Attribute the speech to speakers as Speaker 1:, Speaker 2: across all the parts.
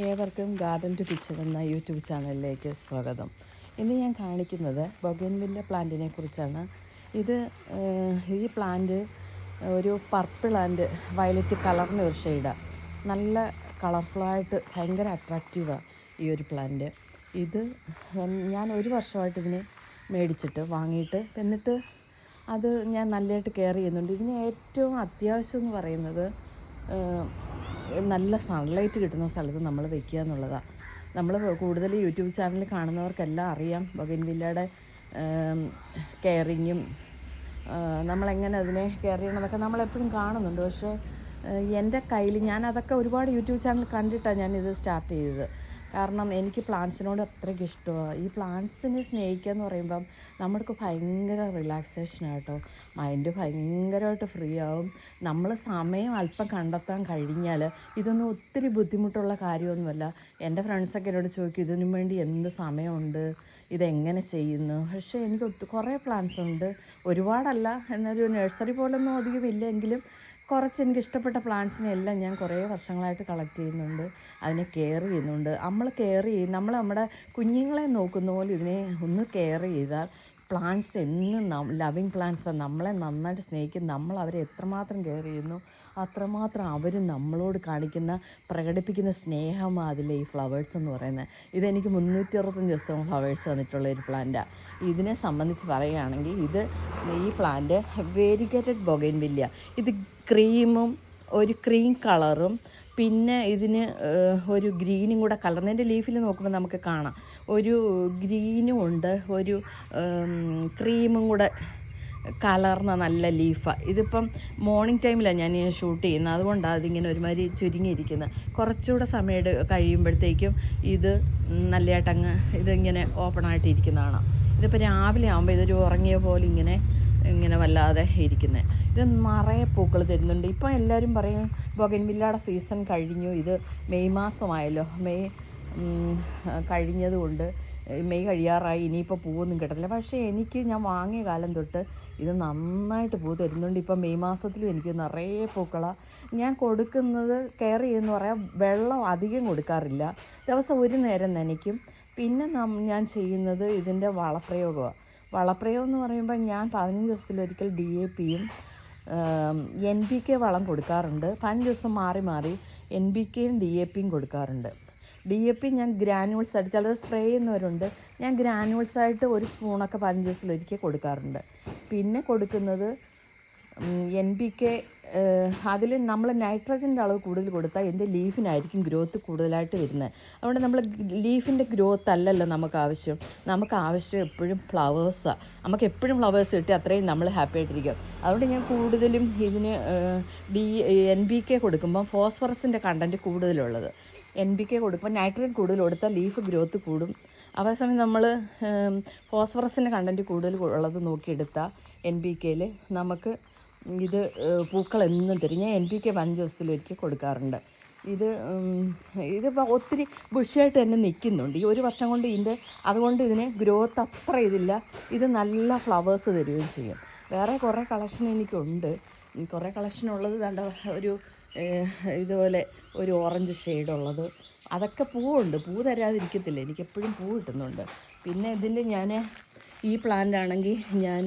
Speaker 1: ഏവർക്കും garden to kitchen എന്ന YouTube ചാനലിലേക്ക് സ്വാഗതം. ഇന്ന് ഞാൻ കാണിക്കുന്നത് ബൊഗൻവില്ല പ്ലാന്റിനെ കുറിച്ചാണ്. ഈ പ്ലാന്റ് ഒരു പർപ്പിൾ ആൻഡ് വയലറ്റ് കളറിന് ഒരു ഷെയ്ഡാണ്. നല്ല കളർഫുള്ളായിട്ട് ഭയങ്കര അട്രാക്റ്റീവാണ് ഈ ഒരു പ്ലാന്റ്. ഞാൻ ഒരു വർഷമായിട്ട് ഇതിനെ വാങ്ങിയിട്ട് എന്നിട്ട് അത് ഞാൻ നല്ലതായിട്ട് കെയർ ചെയ്യുന്നുണ്ട്. ഇതിന് ഏറ്റവും അത്യാവശ്യം എന്ന് പറയുന്നത് നല്ല സൺലൈറ്റ് കിട്ടുന്ന സ്ഥലത്ത് നമ്മൾ വെക്കുക എന്നുള്ളതാണ്. നമ്മൾ കൂടുതൽ യൂട്യൂബ് ചാനൽ കാണുന്നവർക്കെല്ലാം അറിയാം ബൊഗൻവില്ലയുടെ കെയറിങ്ങും നമ്മളെങ്ങനെ അതിനെ കെയർ ചെയ്യണമെന്നൊക്കെ നമ്മളെപ്പോഴും കാണുന്നുണ്ട്. പക്ഷേ എൻ്റെ കയ്യിൽ ഞാനതൊക്കെ ഒരുപാട് യൂട്യൂബ് ചാനൽ കണ്ടിട്ടാണ് ഞാനിത് സ്റ്റാർട്ട് ചെയ്തത്. കാരണം എനിക്ക് പ്ലാന്റ്സിനോട് അത്രയ്ക്ക് ഇഷ്ടമാണ്. ഈ പ്ലാന്റ്സിനെ സ്നേഹിക്കുക എന്ന് പറയുമ്പം നമ്മൾക്ക് ഭയങ്കര റിലാക്സേഷനാട്ടോ. മൈൻഡ് ഭയങ്കരമായിട്ട് ഫ്രീ ആവും. നമ്മൾ സമയം അല്പം കണ്ടെത്താൻ കഴിഞ്ഞാൽ ഇതൊന്നും ഒത്തിരി ബുദ്ധിമുട്ടുള്ള കാര്യമൊന്നുമല്ല. എൻ്റെ ഫ്രണ്ട്സൊക്കെ എന്നോട് ചോദിക്കും ഇതിനു വേണ്ടി എന്ത് സമയമുണ്ട്, ഇതെങ്ങനെ ചെയ്യുന്നു. പക്ഷേ എനിക്ക് കുറേ പ്ലാന്റ്സ് ഉണ്ട്, ഒരുപാടല്ല, എന്നൊരു നഴ്സറി പോലൊന്നും അധികം ഇല്ലെങ്കിലും കുറച്ച് എനിക്കിഷ്ടപ്പെട്ട പ്ലാന്റ്സിനെല്ലാം ഞാൻ കുറേ വർഷങ്ങളായിട്ട് കളക്ട് ചെയ്യുന്നുണ്ട്, അതിനെ കെയർ ചെയ്യുന്നുണ്ട്. നമ്മൾ നമ്മുടെ കുഞ്ഞുങ്ങളെ നോക്കുന്ന പോലെ ഇതിനെ ഒന്ന് കെയർ ചെയ്താൽ പ്ലാന്റ്സ് എന്നും ലവിങ് പ്ലാന്റ്സാണ്. നമ്മളെ നന്നായിട്ട് സ്നേഹിക്കും. നമ്മൾ അവരെ എത്രമാത്രം കെയർ ചെയ്യുന്നു അത്രമാത്രം അവർ നമ്മളോട് പ്രകടിപ്പിക്കുന്ന സ്നേഹമാണ് അതിലെ ഈ ഫ്ലവേഴ്സ് എന്ന് പറയുന്നത്. ഇതെനിക്ക് 365 ദിവസവും ഫ്ലവേഴ്സ് തന്നിട്ടുള്ള ഒരു പ്ലാന്റാണ്. ഇതിനെ സംബന്ധിച്ച് പറയുകയാണെങ്കിൽ ഈ പ്ലാന്റ് വേരിഗേറ്റഡ് ബൊഗൻവില്ല. ഇത് ഒരു ക്രീം കളറും പിന്നെ ഇതിന് ഒരു ഗ്രീനും കൂടെ കലർന്ന് എൻ്റെ ലീഫിൽ നോക്കുമ്പോൾ നമുക്ക് കാണാം. ഒരു ഗ്രീനും ഉണ്ട്, ഒരു ക്രീമും കൂടെ കലർന്ന നല്ല ലീഫാണ്. ഇതിപ്പം മോർണിംഗ് ടൈമിലാണ് ഞാൻ ഷൂട്ട് ചെയ്യുന്നത്, അതുകൊണ്ടാണ് അതിങ്ങനെ ഒരുമാതിരി ചുരുങ്ങിയിരിക്കുന്നത്. കുറച്ചുകൂടെ സമയം കഴിയുമ്പോഴത്തേക്കും ഇത് നല്ലതായിട്ടങ്ങ് ഇതിങ്ങനെ ഓപ്പണായിട്ട് ഇരിക്കുന്നതാണ്. ഇതിപ്പോൾ രാവിലെ ആകുമ്പോൾ ഇതൊരു ഉറങ്ങിയ പോലെ ഇങ്ങനെ വല്ലാതെ ഇരിക്കുന്നത്. ഇത് നിറയെ പൂക്കൾ തരുന്നുണ്ട്. ഇപ്പം എല്ലാവരും പറയും ബൊഗൻവില്ലയുടെ സീസൺ കഴിഞ്ഞു, ഇത് മെയ് മാസമായല്ലോ, മെയ് കഴിഞ്ഞതുകൊണ്ട് മെയ് കഴിയാറായി, ഇനിയിപ്പോൾ പൂവൊന്നും കിട്ടത്തില്ല. പക്ഷേ ഞാൻ വാങ്ങിയ കാലം തൊട്ട് ഇത് നന്നായിട്ട് പൂ തരുന്നുണ്ട്. ഇപ്പം മെയ് മാസത്തിലും എനിക്ക് നിറയെ പൂക്കളാണ്. ഞാൻ കൊടുക്കുന്നത് കെയർ ചെയ്യുമെന്ന് പറയാം, വെള്ളം അധികം കൊടുക്കാറില്ല, ദിവസം ഒരു നേരം നനയ്ക്കും. പിന്നെ ഞാൻ ചെയ്യുന്നത് ഇതിൻ്റെ വളപ്രയോഗമാണ്. വളപ്രയോഗം എന്ന് പറയുമ്പോൾ ഞാൻ 15 ദിവസത്തിലൊരിക്കൽ DAPയും NPK വളം കൊടുക്കാറുണ്ട്. 15 ദിവസം മാറി മാറി NPKയും DAPയും കൊടുക്കാറുണ്ട്. DAP ഞാൻ ഗ്രാനുവൽസ് ആയിട്ട്, ചിലത് സ്പ്രേ ചെയ്യുന്നവരുണ്ട്, ഞാൻ ഗ്രാനുവൽസായിട്ട് ഒരു സ്പൂണൊക്കെ 15 ദിവസത്തിലൊരിക്കൽ കൊടുക്കാറുണ്ട്. പിന്നെ കൊടുക്കുന്നത് NPK. അതിൽ നമ്മൾ നൈട്രജൻ്റെ അളവ് കൂടുതൽ കൊടുത്താൽ എൻ്റെ ലീഫിനായിരിക്കും ഗ്രോത്ത് കൂടുതലായിട്ട് വരുന്നത്. അതുകൊണ്ട് നമ്മൾ ലീഫിൻ്റെ ഗ്രോത്ത് അല്ലല്ലോ നമുക്ക് ആവശ്യം എപ്പോഴും ഫ്ലവേഴ്സാണ്. നമുക്ക് എപ്പോഴും ഫ്ലവേഴ്സ് കിട്ടി അത്രയും നമ്മൾ ഹാപ്പി ആയിട്ടിരിക്കും. അതുകൊണ്ട് ഞാൻ കൂടുതലും ഇതിന് NPK കൊടുക്കുമ്പം ഫോസ്ഫറസിൻ്റെ കണ്ടൻറ്റ് കൂടുതലുള്ളത്. NPK കൊടുക്കുമ്പോൾ നൈട്രജൻ കൂടുതൽ കൊടുത്താൽ ലീഫ് ഗ്രോത്ത് കൂടും. അതേസമയം നമ്മൾ ഫോസ്ഫറസിൻ്റെ കണ്ടൻറ്റ് കൂടുതൽ ഉള്ളത് നോക്കിയെടുത്താൽ NPKയിൽ നമുക്ക് പൂക്കൾ എന്നും തരും. ഞാൻ NPK 15 ദിവസത്തിലൊരിക്കൽ കൊടുക്കാറുണ്ട്. ഇതിപ്പോൾ ഒത്തിരി ബുഷായിട്ട് തന്നെ നിൽക്കുന്നുണ്ട്. ഈ ഒരു വർഷം കൊണ്ട് അതുകൊണ്ട് ഇതിന് ഗ്രോത്ത് അത്ര ഇതില്ല. ഇത് നല്ല ഫ്ലവേഴ്സ് തരുകയും ചെയ്യും. വേറെ കുറേ കളക്ഷൻ എനിക്കുണ്ട്. കുറേ കളക്ഷൻ ഉള്ളത് ഒരു ഇതുപോലെ ഒരു ഓറഞ്ച് ഷെയ്ഡുള്ളത്, അതൊക്കെ പൂവുണ്ട്. പൂ തരാതിരിക്കത്തില്ല, എനിക്കെപ്പോഴും പൂ കിട്ടുന്നുണ്ട്. പിന്നെ ഞാൻ ഈ പ്ലാന്റ് ആണെങ്കിൽ ഞാൻ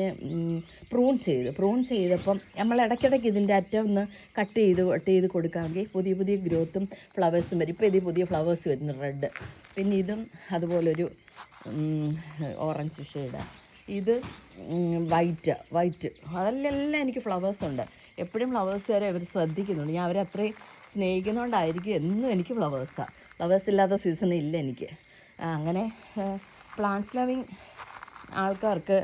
Speaker 1: പ്രൂൺ ചെയ്തപ്പം നമ്മൾ ഇടയ്ക്കിടയ്ക്ക് ഇതിൻ്റെ അറ്റം ഒന്ന് കട്ട് ചെയ്ത് കൊടുക്കാമെങ്കിൽ പുതിയ ഗ്രോത്തും ഫ്ലവേഴ്സും വരും. ഇപ്പോൾ പുതിയ ഫ്ലവേഴ്സ് വരുന്നു, റെഡ്. പിന്നെ ഇതും അതുപോലൊരു ഓറഞ്ച് ഷെയ്ഡാണ്. ഇത് വൈറ്റ്. അതിലെല്ലാം എനിക്ക് ഫ്ലവേഴ്സ് ഉണ്ട്. എപ്പോഴും ഫ്ലവേഴ്സ് വരെ അവർ ശ്രദ്ധിക്കുന്നുണ്ട്. ഞാൻ അവരെ അത്രയും സ്നേഹിക്കുന്നതുകൊണ്ടായിരിക്കും എന്നും എനിക്ക് ഫ്ലവേഴ്സാണ്. ഫ്ലവേഴ്സ് ഇല്ലാത്ത സീസൺ ഇല്ല എനിക്ക്. അങ്ങനെ പ്ലാന്റ്സ് ലവിങ് ആൾക്കാർക്ക്,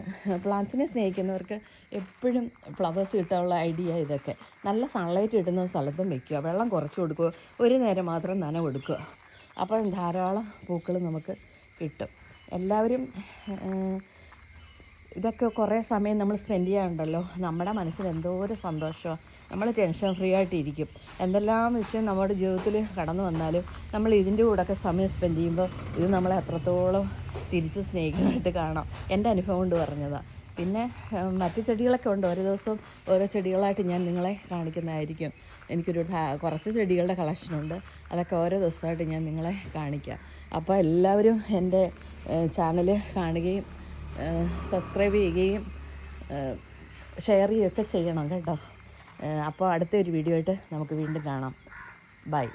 Speaker 1: പ്ലാന്റ്സിനെ സ്നേഹിക്കുന്നവർക്ക് എപ്പോഴും ഫ്ലവേഴ്സ് കിട്ടാനുള്ള ഐഡിയ ഇതൊക്കെ. നല്ല സൺലൈറ്റ് കിട്ടുന്ന സ്ഥലത്തും വയ്ക്കുക, വെള്ളം കുറച്ച് കൊടുക്കുക, ഒരു നേരം മാത്രം നന കൊടുക്കുക. അപ്പോൾ ധാരാളം പൂക്കൾ നമുക്ക് കിട്ടും. എല്ലാവരും ഇതൊക്കെ കുറേ സമയം നമ്മൾ സ്പെൻഡ് ചെയ്യാറുണ്ടല്ലോ, നമ്മുടെ മനസ്സിന് എന്തോരം സന്തോഷമാണ്. നമ്മൾ ടെൻഷൻ ഫ്രീ ആയിട്ടിരിക്കും. എന്തെല്ലാം വിഷയം നമ്മുടെ ജീവിതത്തിൽ കടന്നു വന്നാലും നമ്മൾ ഇതിൻ്റെ കൂടെയൊക്കെ സമയം സ്പെൻഡ് ചെയ്യുമ്പോൾ ഇത് നമ്മളെ എത്രത്തോളം തിരിച്ച് സ്നേഹിക്കുന്നതായിട്ട് കാണാം. എൻ്റെ അനുഭവം കൊണ്ട് പറഞ്ഞതാണ്. പിന്നെ മറ്റു ചെടികളൊക്കെ ഉണ്ട്. ഓരോ ദിവസവും ഓരോ ചെടികളായിട്ട് ഞാൻ നിങ്ങളെ കാണിക്കുന്നതായിരിക്കും. എനിക്കൊരു കുറച്ച് ചെടികളുടെ കളക്ഷനുണ്ട്. അതൊക്കെ ഓരോ ദിവസമായിട്ട് ഞാൻ നിങ്ങളെ കാണിക്കാം. അപ്പോൾ എല്ലാവരും എൻ്റെ ചാനൽ കാണുകയും സബ്സ്ക്രൈബ് ചെയ്യുകയും ഷെയർ ചെയ്യുകയൊക്കെ ചെയ്യണം കേട്ടോ. അപ്പോൾ അടുത്തൊരു വീഡിയോ ആയിട്ട് നമുക്ക് വീണ്ടും കാണാം. ബൈ.